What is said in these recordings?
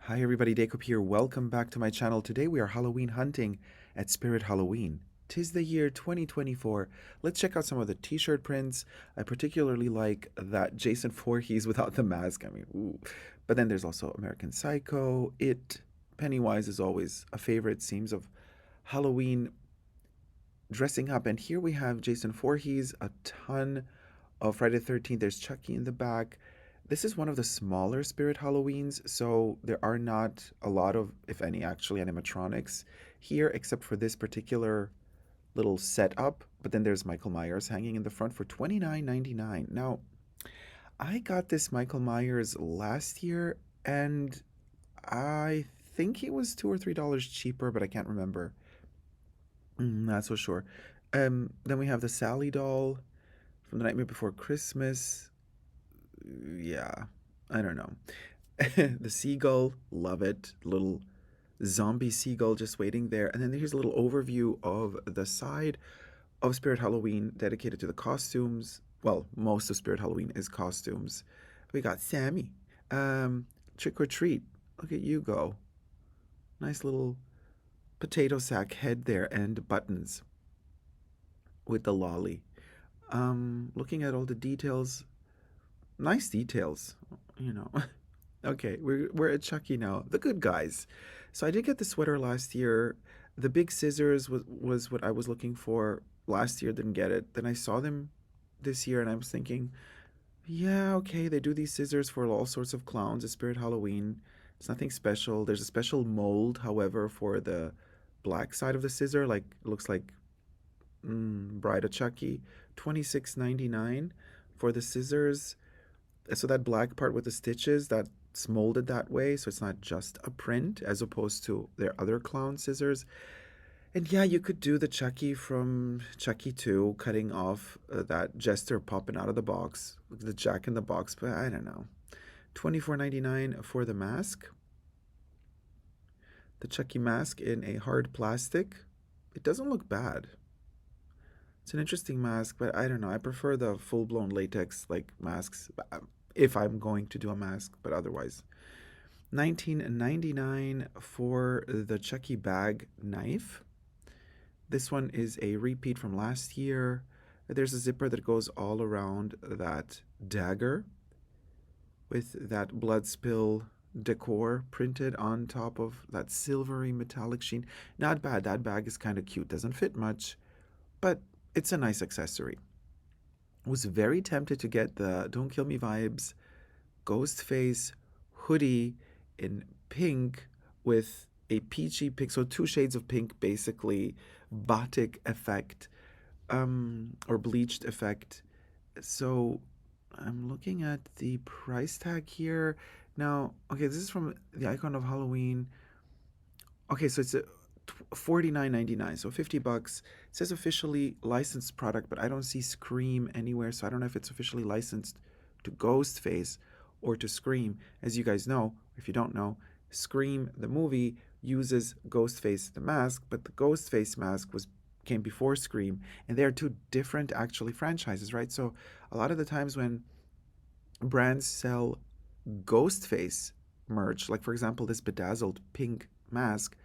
Hi everybody, Dacob here. Welcome back to my channel. Today we are Halloween hunting at Spirit Halloween. 'Tis the year 2024. Let's check out some of the t-shirt prints. I particularly like that Jason Voorhees without the mask. I mean, ooh. But then there's also American Psycho, It, Pennywise is always a favorite. Seems of Halloween dressing up. And here we have Jason Voorhees, a ton of Friday the 13th. There's Chucky in the back. This is one of the smaller Spirit Halloweens, so there are not a lot of, if any, actually animatronics here, except for this particular little setup. But then there's Michael Myers hanging in the front for $29.99. Now, I got this Michael Myers last year, and I think he was $2 or $3 cheaper, but I can't remember. Not so sure. Then we have the Sally doll from The Nightmare Before Christmas. Yeah, I don't know. The seagull, love it. Little zombie seagull just waiting there. And then here's a little overview of the side of Spirit Halloween dedicated to the costumes. Well, most of Spirit Halloween is costumes. We got Sammy. Trick or treat. Look at you go. Nice little potato sack head there and buttons with the lolly. Looking at all the details, nice details, you know. Okay, we're at Chucky now. The good guys. So I did get the sweater last year. The big scissors was what I was looking for last year. Didn't get it. Then I saw them this year, and I was thinking, yeah, okay, they do these scissors for all sorts of clowns at Spirit Halloween. It's nothing special. There's a special mold, however, for the black side of the scissor. Like it looks like Bride of Chucky. 26.99 for the scissors. So that black part with the stitches, that's molded that way, so it's not just a print as opposed to their other clown scissors. And yeah, you could do the Chucky from Chucky 2, cutting off that jester popping out of the box, the Jack in the Box, but I don't know. 24.99 for the mask. The Chucky mask in a hard plastic. It doesn't look bad. It's an interesting mask, but I don't know. I prefer the full-blown latex like masks if I'm going to do a mask, but otherwise. 19.99 for the Chucky bag knife. This one is a repeat from last year. There's a zipper that goes all around that dagger with that blood spill decor printed on top of that silvery metallic sheen. Not bad. That bag is kind of cute. Doesn't fit much, but it's a nice accessory. Was very tempted to get the Don't Kill Me Vibes ghost face hoodie in pink with a peachy pink, so two shades of pink, basically batik effect, or bleached effect. So I'm looking at the price tag here. Now, okay, this is from the Icon of Halloween. Okay, so it's a 49.99, so $50. It says officially licensed product, but I don't see Scream anywhere, so I don't know if it's officially licensed to Ghostface or to Scream. As you guys know, if you don't know, Scream the movie uses Ghostface the mask, but the Ghostface mask came before Scream, and they are two different actually franchises, right? So a lot of the times when brands sell Ghostface merch, like for example this bedazzled pink mask,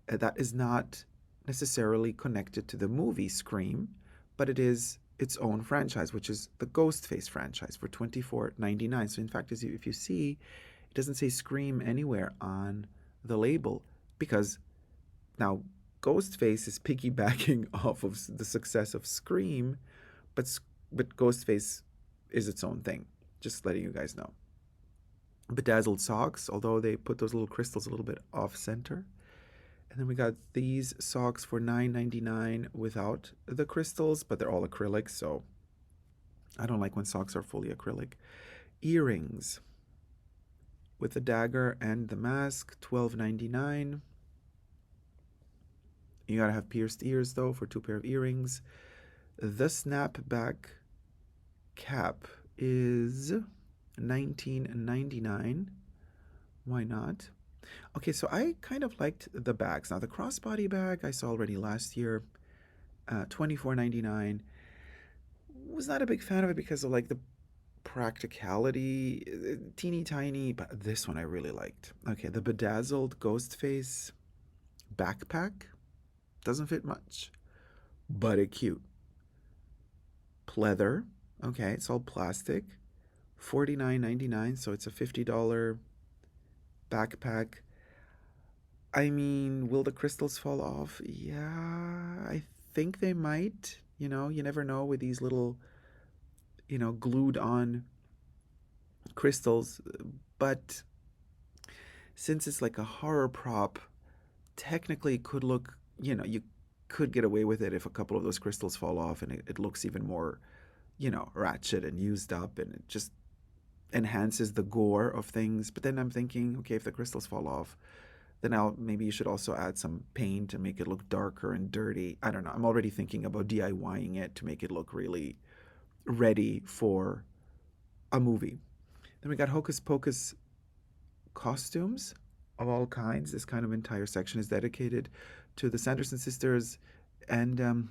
that is not necessarily connected to the movie Scream, but it is its own franchise, which is the Ghostface franchise for $24.99. So in fact, if you see, it doesn't say Scream anywhere on the label because now Ghostface is piggybacking off of the success of Scream, but Ghostface is its own thing. Just letting you guys know. Bedazzled socks, although they put those little crystals a little bit off center. And then we got these socks for $9.99 without the crystals, but they're all acrylic, so I don't like when socks are fully acrylic. Earrings with the dagger and the mask, $12.99. You gotta have pierced ears though for 2 pair of earrings. The snapback cap is $19.99. Why not? Okay, so I kind of liked the bags. Now the crossbody bag I saw already last year, $24.99. Was not a big fan of it because of like the practicality, teeny tiny, but this one I really liked. Okay, the bedazzled ghost face backpack doesn't fit much, but it cute. Pleather, okay, it's all plastic. 49.99, so it's a $50 backpack. I mean, will the crystals fall off? Yeah, I think they might. You never know with these little, glued on crystals. But since it's like a horror prop, technically it could look, you could get away with it if a couple of those crystals fall off and it looks even more, ratchet and used up, and it just enhances the gore of things. But then I'm thinking, okay, if the crystals fall off, then maybe you should also add some paint to make it look darker and dirty. I don't know. I'm already thinking about DIYing it to make it look really ready for a movie. Then we got Hocus Pocus costumes of all kinds. This kind of entire section is dedicated to the Sanderson sisters, and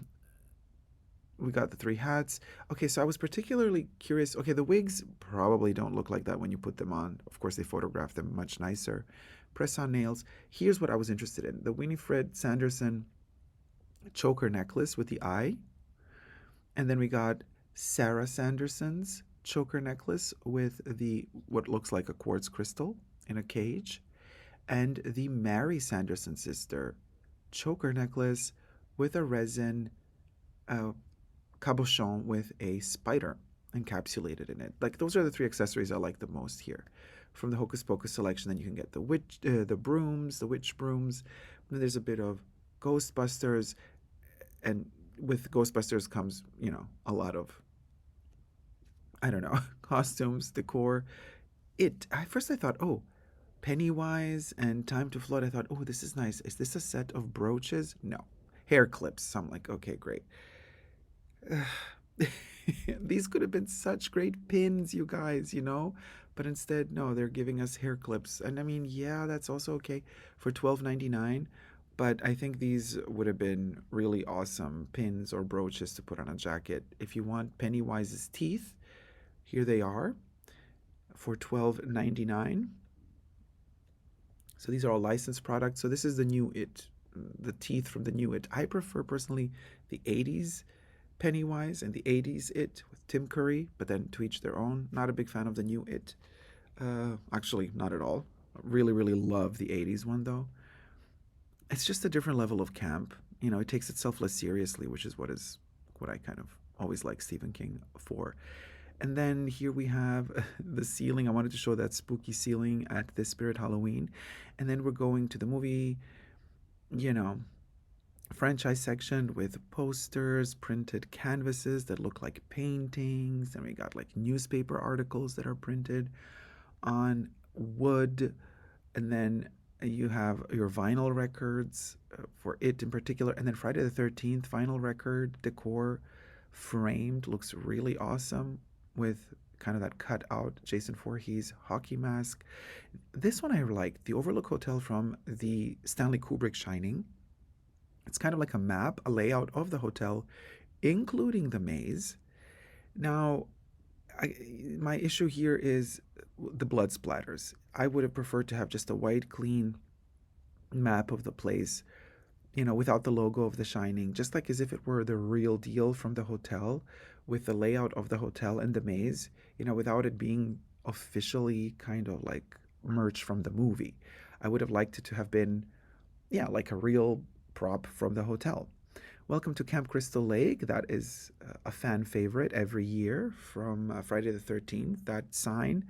we got the three hats. Okay, so I was particularly curious. Okay, the wigs probably don't look like that when you put them on. Of course, they photographed them much nicer. Press on nails. Here's what I was interested in: the Winifred Sanderson choker necklace with the eye. And then we got Sarah Sanderson's choker necklace with the what looks like a quartz crystal in a cage. And the Mary Sanderson sister choker necklace with a resin uh, cabochon with a spider encapsulated in it. Like, those are the three accessories I like the most here. From the Hocus Pocus selection, then you can get the brooms, the witch brooms. Then there's a bit of Ghostbusters, and with Ghostbusters comes, a lot of, I don't know, costumes, decor. At first I thought, oh, Pennywise and Time to Flood. I thought, oh, this is nice. Is this a set of brooches? No. Hair clips. So I'm like, okay, great. These could have been such great pins, you guys. But instead, no, they're giving us hair clips. And I mean, yeah, that's also okay for $12.99. But I think these would have been really awesome pins or brooches to put on a jacket. If you want Pennywise's teeth, here they are for $12.99. So these are all licensed products. So this is the new It, the teeth from the new It. I prefer personally the 80s Pennywise and the 80s It with Tim Curry, but then to each their own. Not a big fan of the new It. Actually, not at all. Really, really love the 80s one though. It's just a different level of camp. It takes itself less seriously, which is what I kind of always like Stephen King for. And then here we have the ceiling. I wanted to show that spooky ceiling at this Spirit Halloween. And then we're going to the movie, you know, franchise section with posters, printed canvases that look like paintings. And we got like newspaper articles that are printed on wood. And then you have your vinyl records for it in particular. And then Friday the 13th vinyl record, Decor, framed, looks really awesome with kind of that cut out Jason Voorhees hockey mask. This one I liked, the Overlook Hotel from the Stanley Kubrick Shining. It's kind of like a map, a layout of the hotel, including the maze. Now, my issue here is the blood splatters. I would have preferred to have just a white, clean map of the place, without the logo of The Shining, just like as if it were the real deal from the hotel, with the layout of the hotel and the maze, without it being officially kind of like merch from the movie. I would have liked it to have been, yeah, like a real prop from the hotel. Welcome to Camp Crystal Lake. That is a fan favorite every year from Friday the 13th. That sign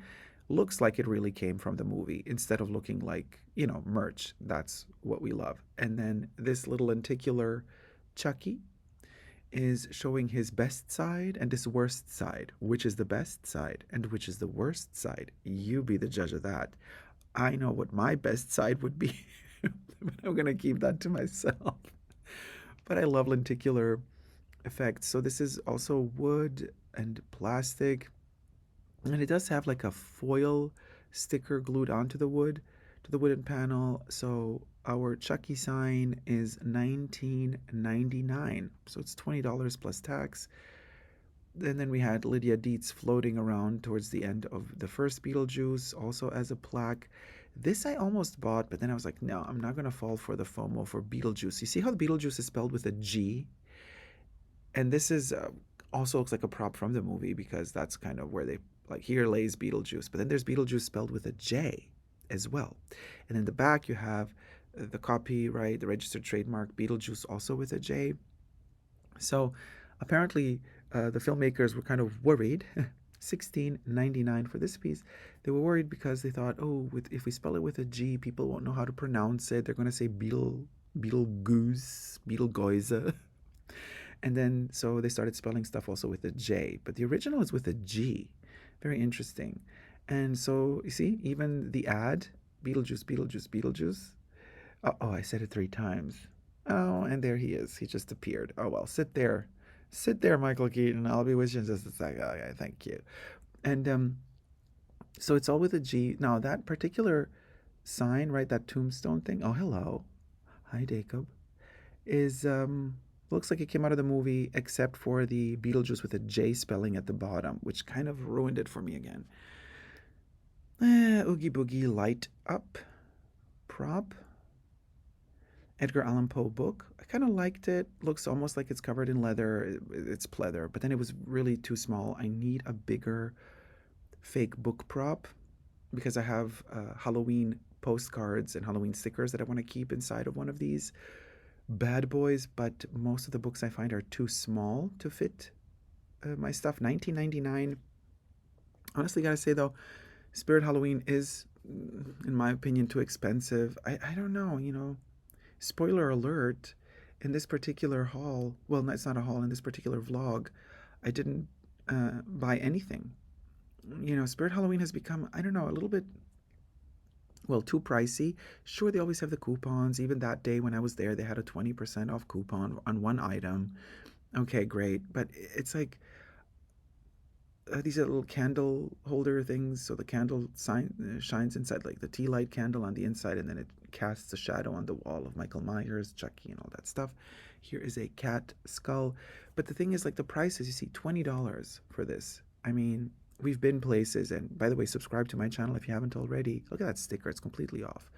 looks like it really came from the movie instead of looking like, merch. That's what we love. And then this little lenticular Chucky is showing his best side and his worst side. Which is the best side and which is the worst side? You be the judge of that. I know what my best side would be, but I'm going to keep that to myself. But I love lenticular effects. So this is also wood and plastic. And it does have like a foil sticker glued onto the wood, to the wooden panel. So our Chucky sign is $19.99. So it's $20 plus tax. And then we had Lydia Dietz floating around towards the end of the first Beetlejuice, also as a plaque. This I almost bought, but then I was like, no, I'm not going to fall for the FOMO for Beetlejuice. You see how Beetlejuice is spelled with a G? And this is also looks like a prop from the movie because that's kind of where they, like, here lays Beetlejuice. But then there's Beetlejuice spelled with a J as well. And in the back, you have the copyright, the registered trademark, Beetlejuice also with a J. So apparently, the filmmakers were kind of worried. 16.99 for this piece. They were worried because they thought, oh, if we spell it with a G, people won't know how to pronounce it. They're going to say Beetle Goose, Beetle Goise. And then so they started spelling stuff also with a J, but the original is with a G. Very interesting. And so you see, even the ad, Beetlejuice, Beetlejuice, Beetlejuice. Oh, I said it 3 times. Oh, and there he is. He just appeared. Oh well, sit there. Sit there, Michael Keaton. I'll be with you in just a second. Okay, thank you. And so it's all with a G. Now that particular sign, right, that tombstone thing. Oh, hello. Hi, Dacob. Is looks like it came out of the movie, except for the Beetlejuice with a J spelling at the bottom, which kind of ruined it for me again. Oogie Boogie Light Up prop. Edgar Allan Poe book. I kind of liked it. Looks almost like it's covered in leather. It's pleather, but then it was really too small. I need a bigger fake book prop because I have Halloween postcards and Halloween stickers that I want to keep inside of one of these bad boys, but most of the books I find are too small to fit my stuff. 19.99. Honestly, gotta say though, Spirit Halloween is, in my opinion, too expensive. I don't know, Spoiler alert, in this particular haul, well, no, it's not a haul, in this particular vlog, I didn't buy anything. Spirit Halloween has become, I don't know, a little bit, well, too pricey. Sure, they always have the coupons. Even that day when I was there, they had a 20% off coupon on one item. Okay, great. But it's like these are little candle holder things. So the candle shines inside, like the tea light candle on the inside, and then it casts a shadow on the wall of Michael Myers, Chucky, and all that stuff. Here is a cat skull. But the thing is, like, the prices, you see, $20 for this. I mean, we've been places, and by the way, subscribe to my channel if you haven't already. Look at that sticker, it's completely off.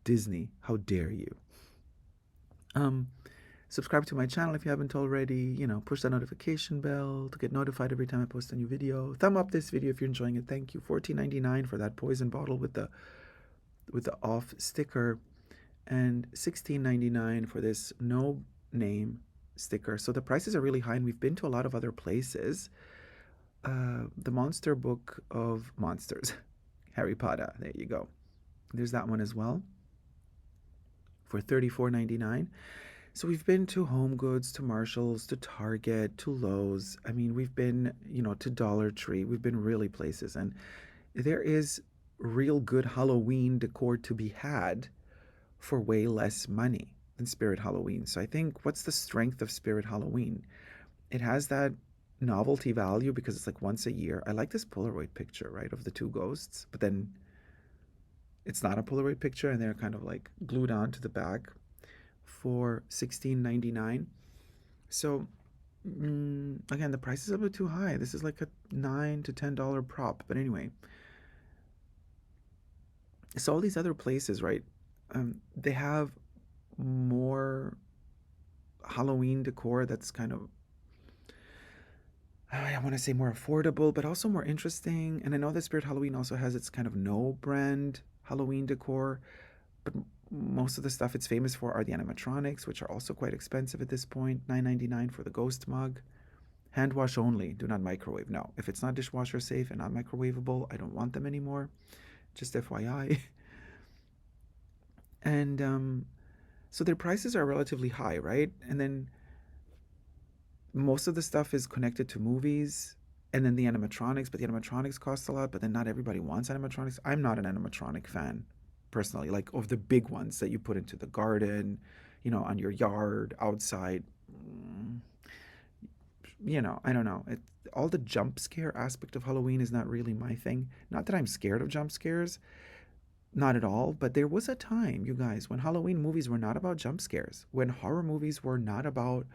Disney, how dare you? Um, Subscribe to my channel if you haven't already. Push that notification bell to get notified every time I post a new video. Thumb up this video if you're enjoying it. Thank you. $14.99 for that poison bottle with the off sticker, and $16.99 for this no name sticker. So the prices are really high, and we've been to a lot of other places. The Monster Book of Monsters, Harry Potter. There you go. There's that one as well for $34.99. So we've been to Home Goods, to Marshalls, to Target, to Lowe's. I mean, we've been, to Dollar Tree. We've been really places, and there is real good Halloween decor to be had for way less money than Spirit Halloween. So I think, what's the strength of Spirit Halloween? It has that novelty value because it's like once a year. I like this Polaroid picture, right, of the two ghosts, but then it's not a Polaroid picture, and they're kind of like glued on to the back for $16.99. So again, the price is a bit too high. This is like a $9 to $10 prop. But anyway, so all these other places, right? They have more Halloween decor that's kind of, I want to say, more affordable, but also more interesting. And I know that Spirit Halloween also has its kind of no brand Halloween decor, but most of the stuff it's famous for are the animatronics, which are also quite expensive at this point. $9.99 for the ghost mug. Hand wash only. Do not microwave. No, if it's not dishwasher safe and not microwavable, I don't want them anymore. Just FYI. And so their prices are relatively high, right? And then most of the stuff is connected to movies, and then the animatronics, but the animatronics cost a lot, but then not everybody wants animatronics. I'm not an animatronic fan, personally, like of the big ones that you put into the garden, on your yard, outside. I don't know. All the jump scare aspect of Halloween is not really my thing. Not that I'm scared of jump scares, not at all, but there was a time, you guys, when Halloween movies were not about jump scares, when horror movies were not about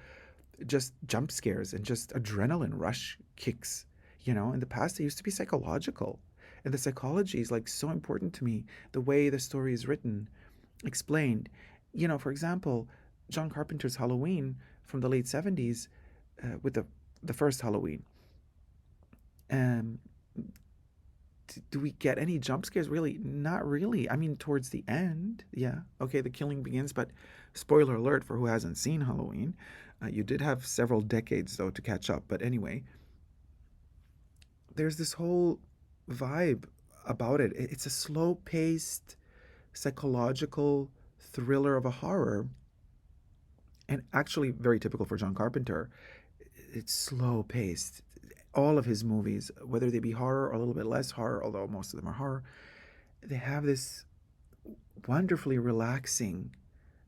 just jump scares and just adrenaline rush kicks. In the past, they used to be psychological. And the psychology is like so important to me. The way the story is written, explained. For example, John Carpenter's Halloween from the late 70s, with the first Halloween. Um, do we get any jump scares? Really? Not really. I mean, towards the end, yeah. Okay, the killing begins, but spoiler alert for who hasn't seen Halloween. You did have several decades, though, to catch up. But anyway, there's this whole vibe about it. It's a slow paced, psychological thriller of a horror, and actually very typical for John Carpenter. It's slow paced. All of his movies, whether they be horror or a little bit less horror, although most of them are horror, they have this wonderfully relaxing,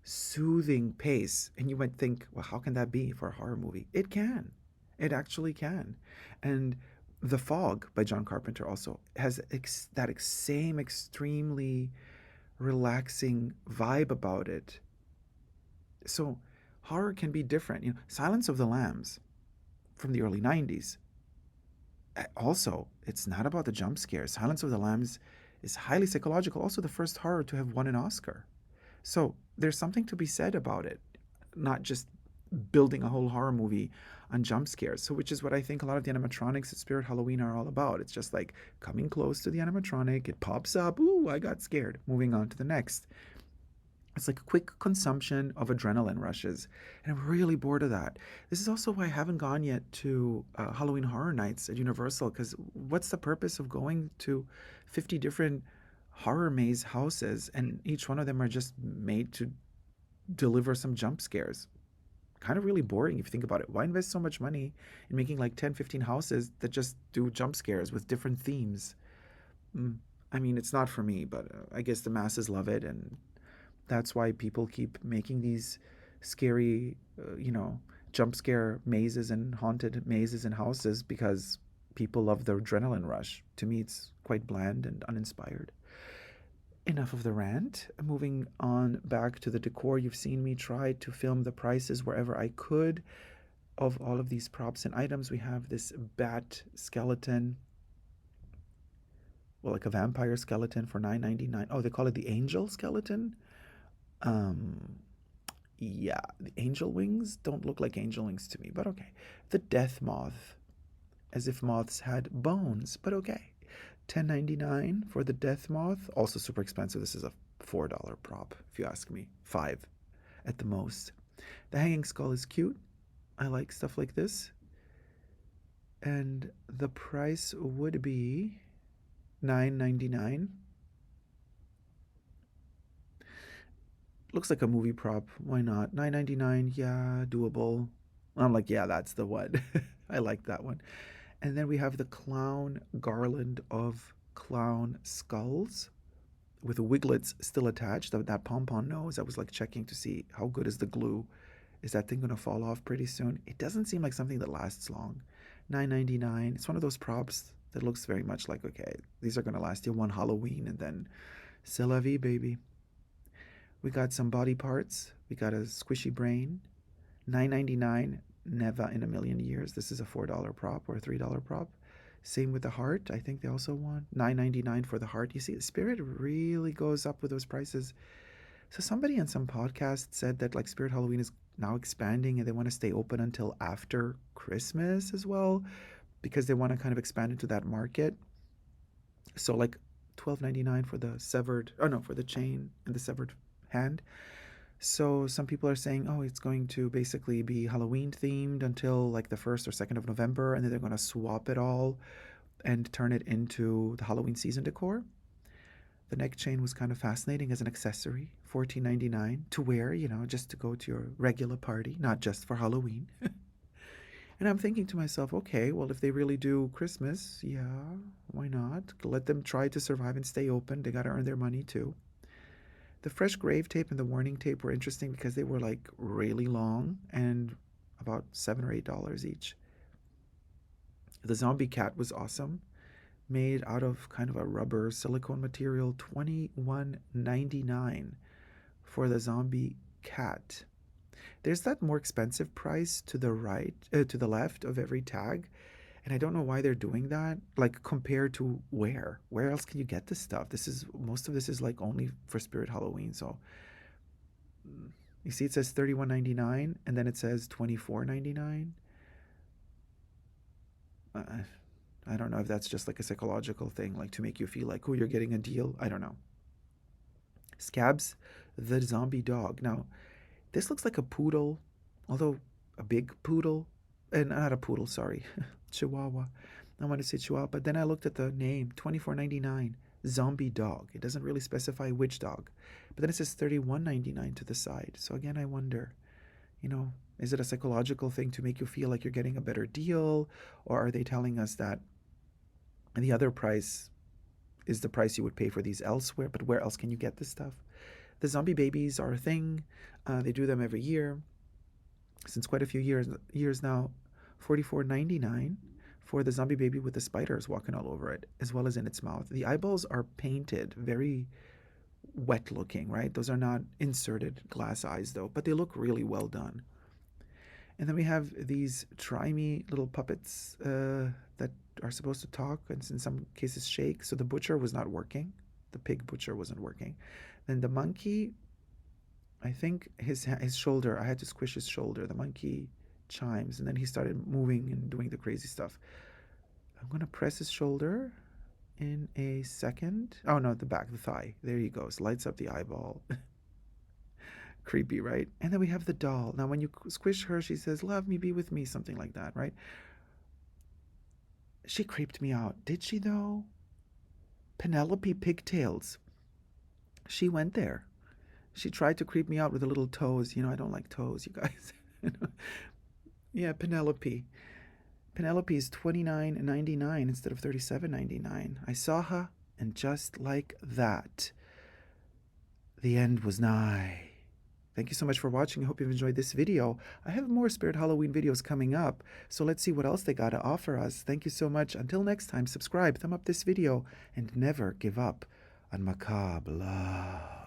soothing pace. And you might think, well, how can that be for a horror movie? It can. It actually can. And The Fog by John Carpenter also has that same extremely relaxing vibe about it. So horror can be different. Silence of the Lambs from the early 90s. Also, it's not about the jump scares. Silence of the Lambs is highly psychological. Also, the first horror to have won an Oscar. So there's something to be said about it, not just building a whole horror movie on jump scares. So, which is what I think a lot of the animatronics at Spirit Halloween are all about. It's just like coming close to the animatronic, it pops up, ooh, I got scared, moving on to the next. It's like a quick consumption of adrenaline rushes. And I'm really bored of that. This is also why I haven't gone yet to Halloween Horror Nights at Universal, because what's the purpose of going to 50 different horror maze houses and each one of them are just made to deliver some jump scares? Kind of really boring if you think about it. Why invest so much money in making like 10, 15 houses that just do jump scares with different themes? I mean, it's not for me, but I guess the masses love it, and that's why people keep making these scary, jump scare mazes and haunted mazes and houses because people love the adrenaline rush. To me, it's quite bland and uninspired. Enough of the rant. Moving on back to the decor, you've seen me try to film the prices wherever I could of all of these props and items. We have this bat skeleton, well, like a vampire skeleton for $9.99. Oh, they call it the angel skeleton. Um, yeah, the angel wings don't look like angel wings to me, but okay. The death moth, as if moths had bones, but okay. $10.99 for the death moth, also super expensive. This is a $4 prop, if you ask me. 5 at the most. The hanging skull is cute. I like stuff like this. And the price would be $9.99. Looks like a movie prop. Why not? $9.99. Yeah, doable. I'm like, yeah, that's the one. I like that one. And then we have the clown garland of clown skulls with the wiglets still attached. That pom-pom nose, I was like checking to see how good is the glue. Is that thing going to fall off pretty soon? It doesn't seem like something that lasts long. $9.99. It's one of those props that looks very much like, okay, these are going to last you one Halloween and then c'est la vie, baby. We got some body parts. We got a squishy brain. $9.99. Never in a million years. This is a $4 prop or a $3 prop. Same with the heart. I think they also want $9.99 for the heart. You see, the Spirit really goes up with those prices. So somebody on some podcast said that like Spirit Halloween is now expanding and they want to stay open until after Christmas as well because they want to kind of expand into that market. So like $12.99 for the severed, oh no, for the chain and the severed hand. So some people are saying, oh, it's going to basically be Halloween themed until like the 1st or 2nd of November, and then they're going to swap it all and turn it into the Halloween season decor. The neck chain was kind of fascinating as an accessory, $14.99 to wear, just to go to your regular party, not just for Halloween. And I'm thinking to myself, okay, well, if they really do Christmas, yeah, why not? Let them try to survive and stay open. They got to earn their money too. The fresh grave tape and the warning tape were interesting because they were like really long and about $7 or $8 each. The zombie cat was awesome, made out of kind of a rubber silicone material, $21.99 for the zombie cat. There's that more expensive price to the right, to the left of every tag, and I don't know why they're doing that. Like compared to where? Where else can you get this stuff? This is most of this is like only for Spirit Halloween. So you see, it says $31.99, and then it says $24.99. Uh, I don't know if that's just like a psychological thing, like to make you feel like, oh, you're getting a deal. I don't know. Scabs, the zombie dog. Now, this looks like a poodle, although a big poodle, and not a poodle, sorry, Chihuahua. I want to say Chihuahua, but then I looked at the name, $24.99, zombie dog. It doesn't really specify which dog, but then it says $31.99 to the side. So again, I wonder, you know, is it a psychological thing to make you feel like you're getting a better deal, or are they telling us that the other price is the price you would pay for these elsewhere? But where else can you get this stuff? The zombie babies are a thing. They do them every year since quite a few years now. $44.99 for the zombie baby with the spiders walking all over it, as well as in its mouth. The eyeballs are painted, very wet looking, right? Those are not inserted glass eyes though, but they look really well done. And then we have these try-me little puppets that are supposed to talk and in some cases shake. So the butcher was not working. The pig butcher wasn't working. Then the monkey, I think his shoulder, I had to squish his shoulder. The monkey chimes, and then he started moving and doing the crazy stuff. I'm going to press his shoulder in a second. Oh, no, the back, the thigh. There he goes. Lights up the eyeball. Creepy, right? And then we have the doll. Now, when you squish her, she says, love me, be with me, something like that, right? She creeped me out. Did she, though? Penelope Pigtails. She went there. She tried to creep me out with the little toes. You know, I don't like toes, you guys. Yeah, Penelope. Penelope is $29.99 instead of $37.99. I saw her, and just like that, the end was nigh. Thank you so much for watching. I hope you've enjoyed this video. I have more Spirit Halloween videos coming up, so let's see what else they got to offer us. Thank you so much. Until next time, subscribe, thumb up this video, and never give up on macabre love.